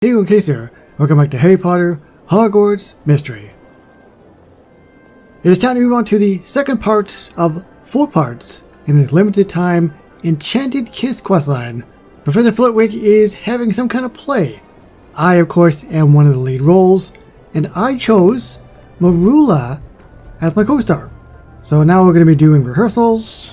Hey, Case here. Welcome back to Harry Potter Hogwarts Mystery. It is time to move on to the second part of 4 parts in this limited time Enchanted Kiss Questline. Professor Flitwick is having some kind of play. I, of course, am one of the lead roles, and I chose Merula as my co-star. So now we're going to be doing rehearsals,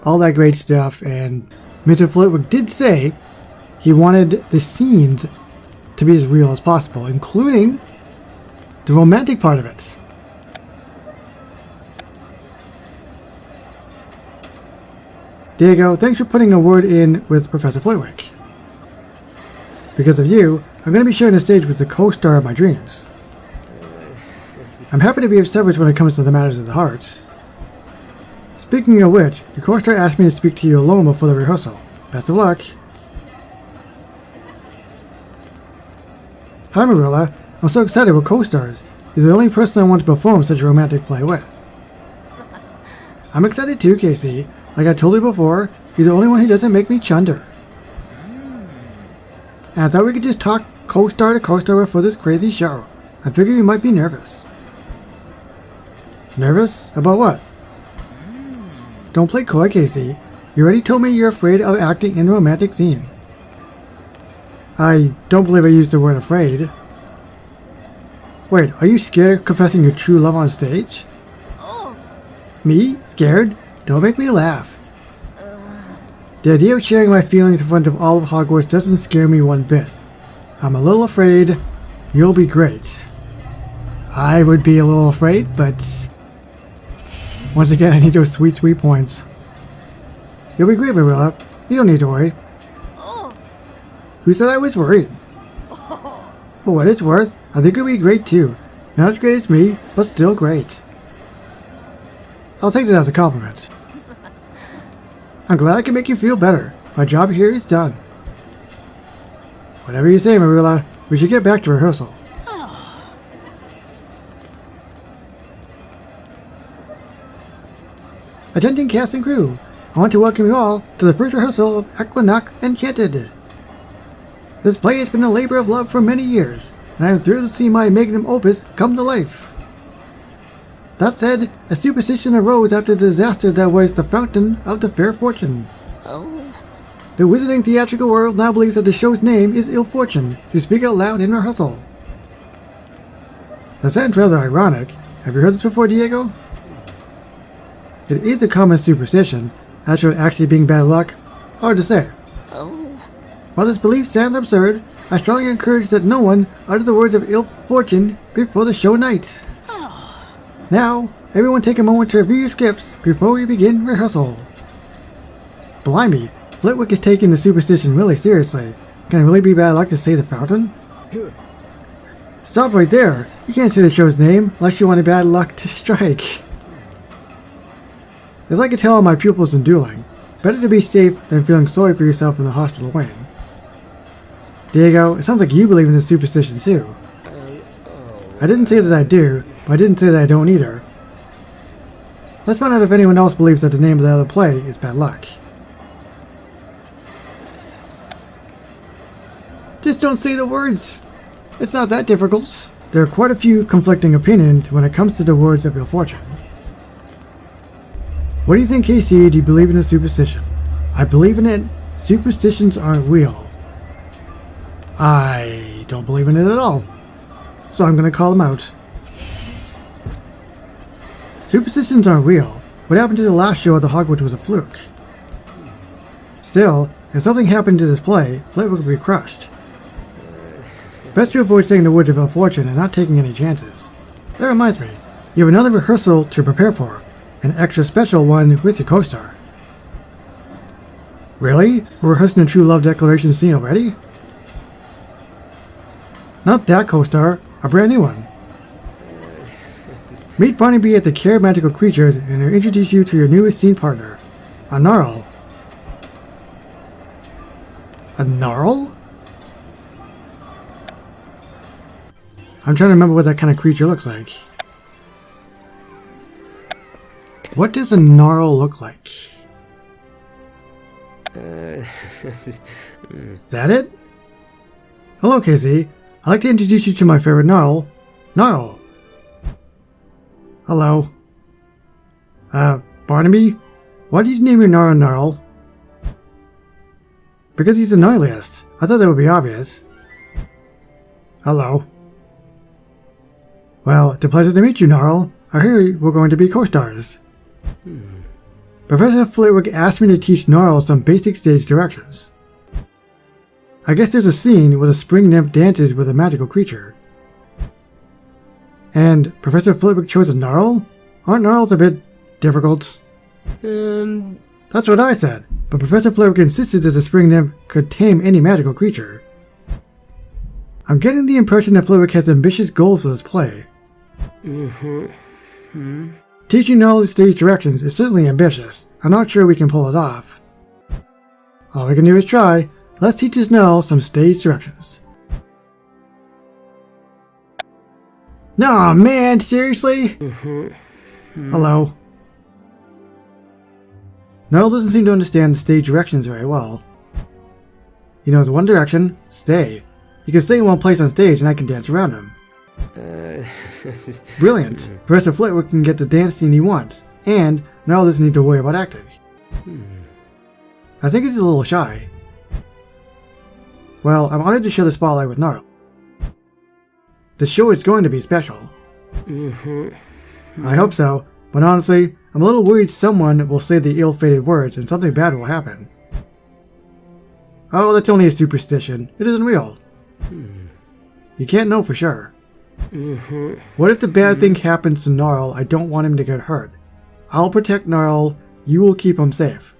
all that great stuff, and Mr. Flitwick did say he wanted the scenes to be as real as possible, including the romantic part of it. Diego, thanks for putting a word in with Professor Flitwick. Because of you, I'm going to be sharing the stage with the co-star of my dreams. I'm happy to be of service when it comes to the matters of the heart. Speaking of which, your co-star asked me to speak to you alone before the rehearsal. Best of luck. Hi Merula, I'm so excited we're co-stars. You're the only person I want to perform such a romantic play with. I'm excited too, Casey. Like I told you before, you're the only one who doesn't make me chunder. And I thought we could just talk co-star to co-star before this crazy show. I figured you might be nervous. Nervous? About what? Don't play coy, Casey. You already told me you're afraid of acting in a romantic scene. I don't believe I used the word afraid. Wait, are you scared of confessing your true love on stage? Oh. Me? Scared? Don't make me laugh. The idea of sharing my feelings in front of all of Hogwarts doesn't scare me one bit. I'm a little afraid. You'll be great. I would be a little afraid, but once again I need those sweet points. You'll be great, Merula. You don't need to worry. Who said I was worried? For what it's worth, I think it'll be great too. Not as great as me, but still great. I'll take that as a compliment. I'm glad I can make you feel better. My job here is done. Whatever you say, Merula, we should get back to rehearsal. Attention cast and crew, I want to welcome you all to the first rehearsal of Enchanted. This play has been a labor of love for many years, and I am thrilled to see my magnum opus come to life. That said, a superstition arose after the disaster that was the fountain of the fair fortune. Oh. The wizarding theatrical world now believes that the show's name is ill fortune to speak out loud in rehearsal. That sounds rather ironic. Have you heard this before, Diego? It is a common superstition. As for it actually being bad luck, hard to say. While this belief sounds absurd, I strongly encourage that no one utter the words of ill fortune before the show night. Now, everyone take a moment to review your scripts before we begin rehearsal. Blimey, Flitwick is taking the superstition really seriously. Can it really be bad luck to say the fountain? Stop right there! You can't say the show's name unless you want bad luck to strike. As I can tell all my pupils in dueling, better to be safe than feeling sorry for yourself in the hospital wing. Diego, it sounds like you believe in this superstition too. I didn't say that I do, but I didn't say that I don't either. Let's find out if anyone else believes that the name of the other play is bad luck. Just don't say the words! It's not that difficult. There are quite a few conflicting opinions when it comes to the words of ill fortune. What do you think, Casey? Do you believe in a superstition? I believe in it. Superstitions aren't real. I don't believe in it at all. So I'm going to call them out. Superstitions aren't real. What happened to the last show at the Hogwarts was a fluke. Still, if something happened to this play, Flitwick would be crushed. Best to avoid saying the words of ill fortune and not taking any chances. That reminds me, you have another rehearsal to prepare for. An extra special one with your co-star. Really? We're rehearsing a true love declaration scene already? Not that co-star, a brand new one. Meet Barnaby at the Care of Magical Creatures and I'll introduce you to your newest scene partner, a Gnarl. A Gnarl? I'm trying to remember what that kind of creature looks like. What does a Gnarl look like? Is that it? Hello, Casey. I'd like to introduce you to my favorite Gnarl. Gnarl. Hello. Barnaby? Why did you name your Gnarl Gnarl? Because he's the gnarliest. I thought that would be obvious. Hello. Well, it's a pleasure to meet you, Gnarl. I hear we're going to be co-stars. Professor Flitwick asked me to teach Gnarl some basic stage directions. I guess there's a scene where the spring nymph dances with a magical creature. And Professor Flitwick chose a Gnarl? Aren't Gnarls a bit difficult? That's what I said, but Professor Flitwick insisted that the spring nymph could tame any magical creature. I'm getting the impression that Flitwick has ambitious goals for this play. Teaching Gnarl stage directions is certainly ambitious. I'm not sure we can pull it off. All we can do is try. Let's teach this Gnarl some stage directions. Nah, man, seriously? Hello. Gnarl doesn't seem to understand the stage directions very well. He knows one direction, stay. He can stay in one place on stage and I can dance around him. Brilliant! Professor Flitwick can get the dance scene he wants, and Gnarl doesn't need to worry about acting. I think he's a little shy. Well, I'm honored to share the spotlight with Gnarl. The show is going to be special. I hope so, but honestly, I'm a little worried someone will say the ill-fated words and something bad will happen. Oh, that's only a superstition. It isn't real. You can't know for sure. What if the bad thing happens to Gnarl? I don't want him to get hurt. I'll protect Gnarl. You will keep him safe.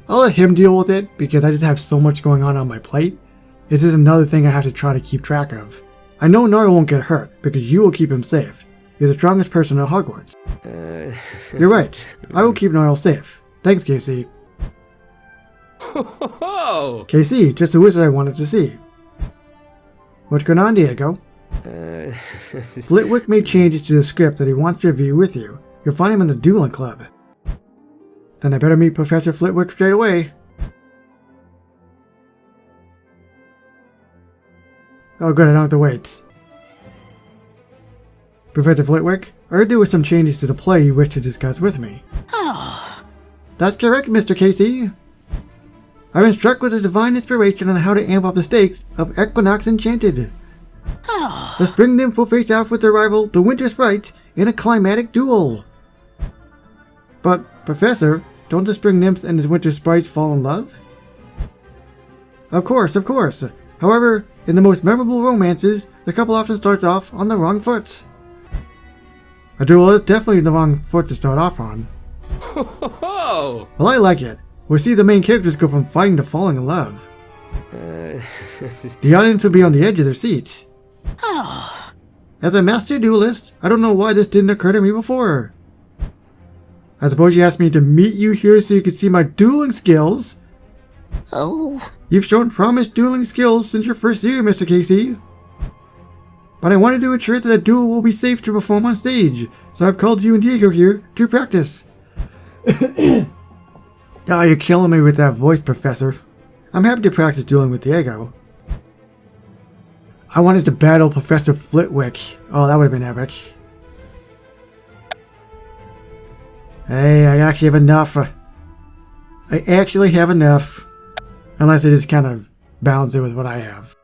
I'll let him deal with it because I just have so much going on my plate. This is another thing I have to try to keep track of. I know Gnarl won't get hurt because you will keep him safe. You're the strongest person at Hogwarts. You're right. I will keep Gnarl safe. Thanks, Casey. Casey, just the wizard I wanted to see. What's going on, Diego? Flitwick made changes to the script that he wants to review with you. You'll find him in the Dueling Club. Then I better meet Professor Flitwick straight away. Oh good, I don't have to wait. Professor Flitwick, I heard there were some changes to the play you wish to discuss with me. That's correct, Mr. Casey. I've been struck with a divine inspiration on how to amp up the stakes of Equinox Enchanted. The spring nymph will face off with their rival, the winter sprite, in a climatic duel. But, Professor, don't the spring nymphs and the winter sprites fall in love? Of course, of course. However, in the most memorable romances, the couple often starts off on the wrong foot. A duel is definitely the wrong foot to start off on. Well, I like it. We'll see the main characters go from fighting to falling in love. The audience will be on the edge of their seats. As a master duelist, I don't know why this didn't occur to me before. I suppose you asked me to meet you here so you could see my dueling skills. You've shown promised dueling skills since your first year, Mr. Casey. But I wanted to ensure that a duel will be safe to perform on stage, so I've called you and Diego here to practice. Oh, you're killing me with that voice, Professor. I'm happy to practice dueling with Diego. I wanted to battle Professor Flitwick. Oh, that would have been epic. Hey, I actually have enough. I actually have enough. Unless I just kind of balance it with what I have.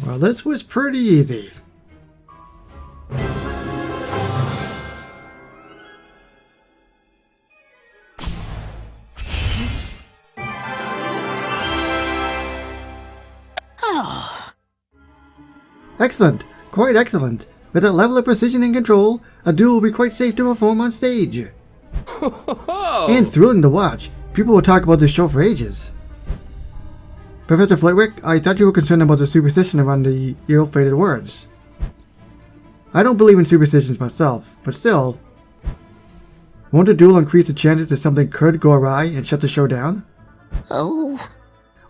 Well, this was pretty easy. Excellent! Quite excellent! With that level of precision and control, a duel will be quite safe to perform on stage. And thrilling to watch. People will talk about this show for ages. Professor Flitwick, I thought you were concerned about the superstition around the ill-fated words. I don't believe in superstitions myself, but still. Won't a duel increase the chances that something could go awry and shut the show down? Oh.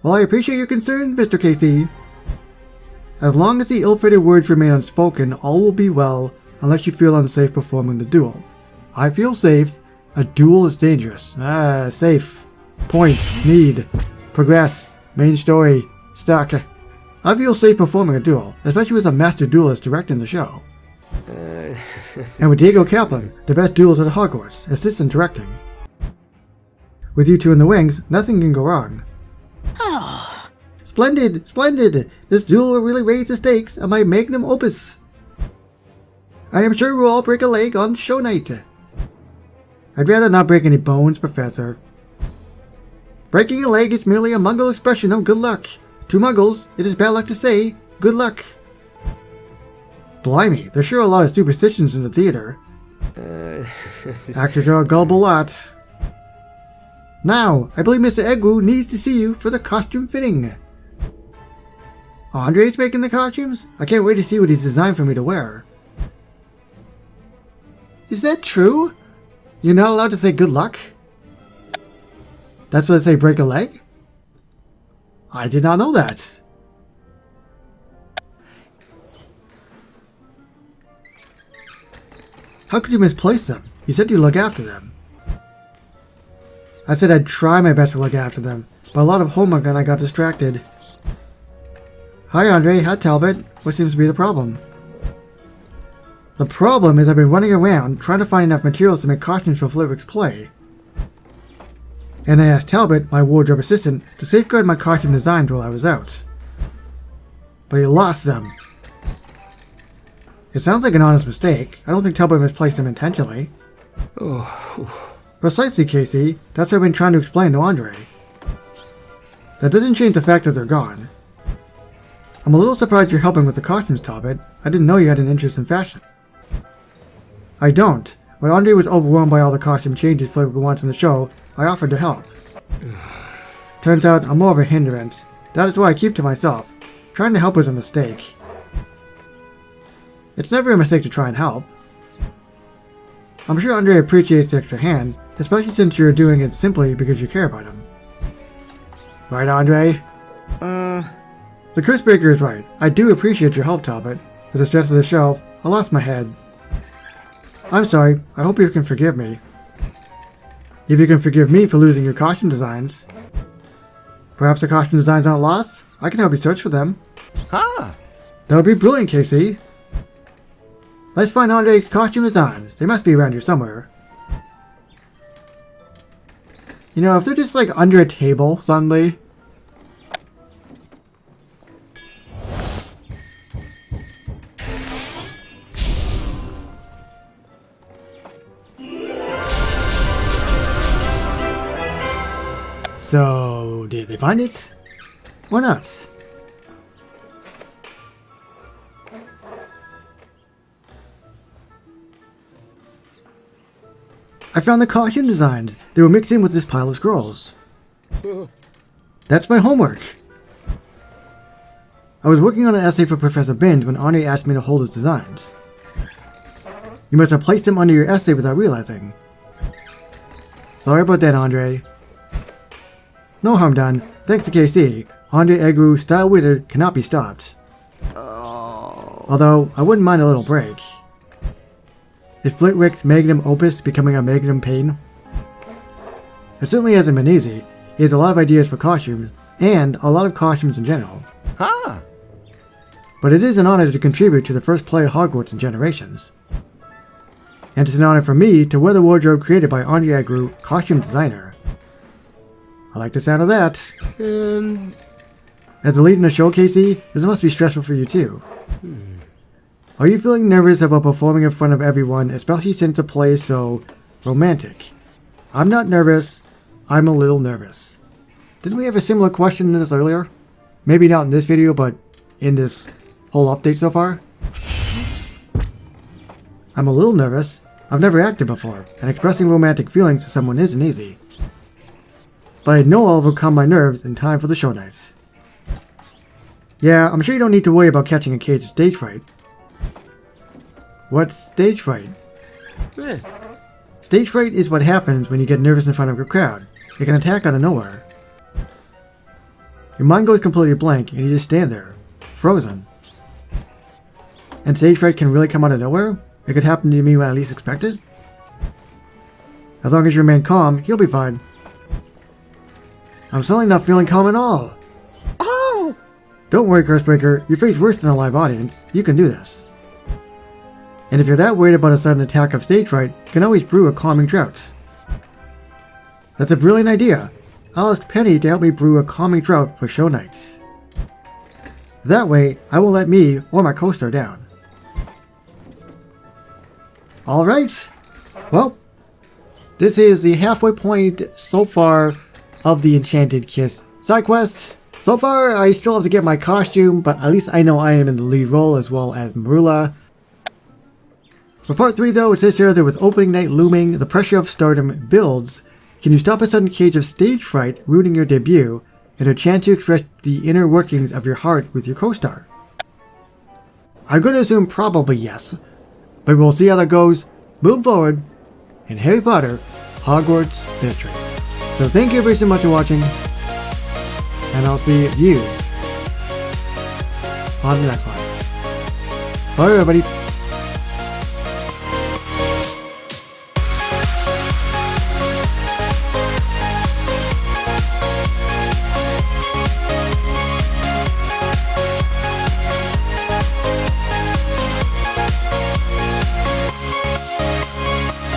Well, I appreciate your concern, Mr. KC. As long as the ill-fated words remain unspoken, all will be well, unless you feel unsafe performing the duel. I feel safe. A duel is dangerous. Safe. Points. Need. Progress. Main story. Stuck. I feel safe performing a duel, especially with a master duelist directing the show. And with Diego Kaplan, the best duelist at Hogwarts, assistant directing. With you two in the wings, nothing can go wrong. Splendid! Splendid! This duel will really raise the stakes of my magnum opus. I am sure we'll all break a leg on show night. I'd rather not break any bones, Professor. Breaking a leg is merely a Muggle expression of good luck. To Muggles, it is bad luck to say, good luck. Blimey, there's sure a lot of superstitions in the theater. Actors are a gullible lot. Now, I believe Mr. Egwu needs to see you for the costume fitting. Andre's making the costumes? I can't wait to see what he's designed for me to wear. Is that true? You're not allowed to say good luck? That's what they say, break a leg? I did not know that. How could you misplace them? You said you'd look after them. I said I'd try my best to look after them, but a lot of homework and I got distracted. Hi Andre, hi Talbot. What seems to be the problem? The problem is I've been running around trying to find enough materials to make costumes for Flitwick's play. And I asked Talbot, my wardrobe assistant, to safeguard my costume designs while I was out. But he lost them. It sounds like an honest mistake. I don't think Talbot misplaced them intentionally. Precisely, Casey. That's what I've been trying to explain to Andre. That doesn't change the fact that they're gone. I'm a little surprised you're helping with the costumes, Talbot. I didn't know you had an interest in fashion. I don't. When Andre was overwhelmed by all the costume changes Flitwick wants in the show, I offered to help. Turns out I'm more of a hindrance. That is why I keep to myself. Trying to help was a mistake. It's never a mistake to try and help. I'm sure Andre appreciates the extra hand, especially since you're doing it simply because you care about him. Right, Andre? The curse breaker is right. I do appreciate your help, Talbot. With the stress of the show, I lost my head. I'm sorry. I hope you can forgive me. If you can forgive me for losing your costume designs. Perhaps the costume designs aren't lost? I can help you search for them. That would be brilliant, Casey. Let's find Andre's costume designs. They must be around here somewhere. You know, if they're just like under a table suddenly. So, did they find it? Or not? I found the costume designs. They were mixed in with this pile of scrolls. That's my homework. I was working on an essay for Professor Binge when Andre asked me to hold his designs. You must have placed them under your essay without realizing. Sorry about that, Andre. No harm done. Thanks to KC, Andre Egwu, Style Wizard, cannot be stopped. Although, I wouldn't mind a little break. Is Flitwick's magnum opus becoming a magnum pain? It certainly hasn't been easy. He has a lot of ideas for costumes, and a lot of costumes in general. But it is an honor to contribute to the first play of Hogwarts in generations. And it's an honor for me to wear the wardrobe created by Andre Egwu, costume designer. I like the sound of that. As the lead in the show, Casey, this must be stressful for you too. Are you feeling nervous about performing in front of everyone, especially since the play is so romantic? I'm not nervous. I'm a little nervous. Didn't we have a similar question to this earlier? Maybe not in this video, but in this whole update so far. I'm a little nervous. I've never acted before, and expressing romantic feelings to someone isn't easy. But I know I'll overcome my nerves in time for the show nights. Yeah, I'm sure you don't need to worry about catching a cage of stage fright. What's stage fright? Stage fright is what happens when you get nervous in front of a crowd. It can attack out of nowhere. Your mind goes completely blank and you just stand there, frozen. And stage fright can really come out of nowhere? It could happen to me when I least expect it? As long as you remain calm, you'll be fine. I'm suddenly not feeling calm at all. Oh! Don't worry, Cursebreaker. You face worse than a live audience. You can do this. And if you're that worried about a sudden attack of stage fright, you can always brew a calming draught. That's a brilliant idea. I'll ask Penny to help me brew a calming draught for show nights. That way, I won't let me or my co-star down. Alright, well, this is the halfway point so far of the Enchanted Kiss side quests. So far, I still have to get my costume, but at least I know I am in the lead role as well as Merula. For part 3 though, it says here that with opening night looming, the pressure of stardom builds. Can you stop a sudden cage of stage fright ruining your debut, and a chance to express the inner workings of your heart with your co-star? I'm going to assume probably yes, but we'll see how that goes. Move forward in Harry Potter Hogwarts Mystery. So thank you very so much for watching, and I'll see you on the next one. Bye everybody.